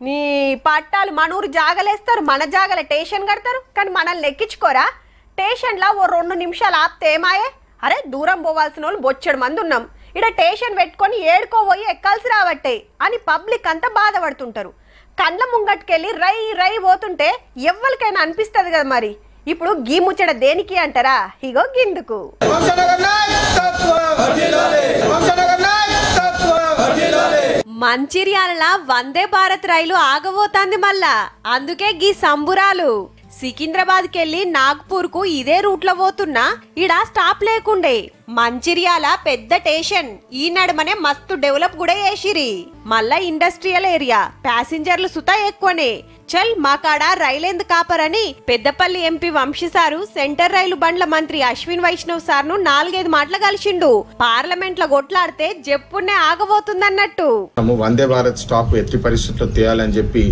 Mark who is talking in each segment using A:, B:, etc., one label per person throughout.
A: నీ పట్టాలు మనూరు జాగలేస్తారు, మన జాగల స్టేషన్ కడతారు, కానీ మనల్ని ఎక్కించుకోరా? స్టేషన్లో ఓ 2 నిమిషాలు ఆపితే ఏమాయే? అరే దూరం పోవాల్సిన వాళ్ళు బొచ్చడు మంది ఉన్నాం, ఇక్కడ స్టేషన్ పెట్టుకొని ఏడుకోబోయి ఎక్కాల్సి రావట్టే అని పబ్లిక్ అంతా బాధపడుతుంటారు. కండ్ల ముంగట్టుకెళ్ళి రై రై పోతుంటే ఎవ్వరికైనా అనిపిస్తుంది కదా. మరి ఇప్పుడు గీ ముచ్చట దేనికి అంటారా? ఇగో గిందుకు. మంచిర్యాల వందే భారత్ రైలు ఆగబోతాంది మళ్ళా, అందుకే గీ సంబురాలు. సికింద్రాబాద్ కెళ్ళి నాగ్పూర్ కు ఇదే రూట్ లో పోతున్నా ఇడ స్టాప్ లేకుండే. మంచిర్యాల పెద్ద స్టేషన్, ఈ నడుమనే మస్తు డెవలప్ కూడా చేసిరి. మళ్ళా ఇండస్ట్రియల్ ఏరియా, ప్యాసింజర్లు సుతా ఎక్కువనే. చల్ మా కాడ రైలెందు కాపరని Peddapalli MP Vamshi sir centre rail బండ్ల మంత్రి అశ్విన్ వైష్ణవ్ సార్ ను 4-5 మాటలు కలిసిండు. పార్లమెంట్ లో కొట్లాడితే జప్పునే ఆగబోతుందన్నట్టు.
B: వందే భారత్ స్టాప్ ఎట్టి పరిస్థితుల్లో తేయాలని చెప్పి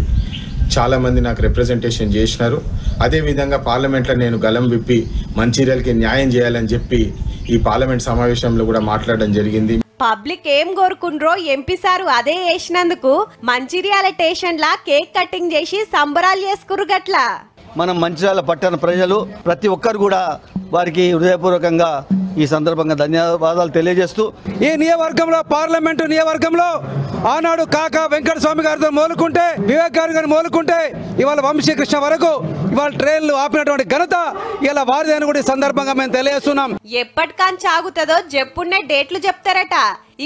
B: చాలా మంది నాకు రిప్రజెంటేషన్ చేసినారు. అదే విధంగా పార్లమెంట్లో నేను గలం విప్పి మంచిర్యాలకి న్యాయం చేయాలని చెప్పి ఈ పార్లమెంట్ సమావేశంలో కూడా మాట్లాడడం జరిగింది.
A: పబ్లిక్ ఏం కోరుకుండ్రో ఎంపీ సారు అదే చేసినందుకు మంచిర్యాల స్టేషన్ లా కేక్ కటింగ్ చేసి సంబరాలు చేసుకురు గట్లా.
C: మనం మంచిర్యాల పట్టణ ప్రజలు ప్రతి ఒక్కరు కూడా వారికి హృదయపూర్వకంగా ఈ సందర్భంగా ధన్యవాదాలు తెలియజేస్తూ,
D: ఈ నియోజకవర్గంలో పార్లమెంటు నియోజకవర్గంలో ఆనాడు కాకా వెంకట స్వామి గారితో మొదలుకుంటే, వివేక్ గారిని మొదలుకుంటే ఇవాళ వంశీకృష్ణ వరకు ఇవాళ ట్రైన్లు ఆపినటువంటి ఘనత ఇలా వారిదని కూడా ఈ సందర్భంగా మేము తెలియజేస్తున్నాం.
A: ఎప్పటికాన్ చాగుతుందో చెప్పున్నే డేట్లు చెప్తారట.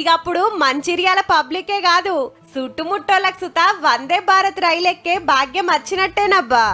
A: ఇక అప్పుడు మంచిర్యాల పబ్లికే కాదు చుట్టుముట్టోళ్ళకు సుతా వందే భారత్ రైలు ఎక్కే భాగ్యం వచ్చినట్టేనబ్బా.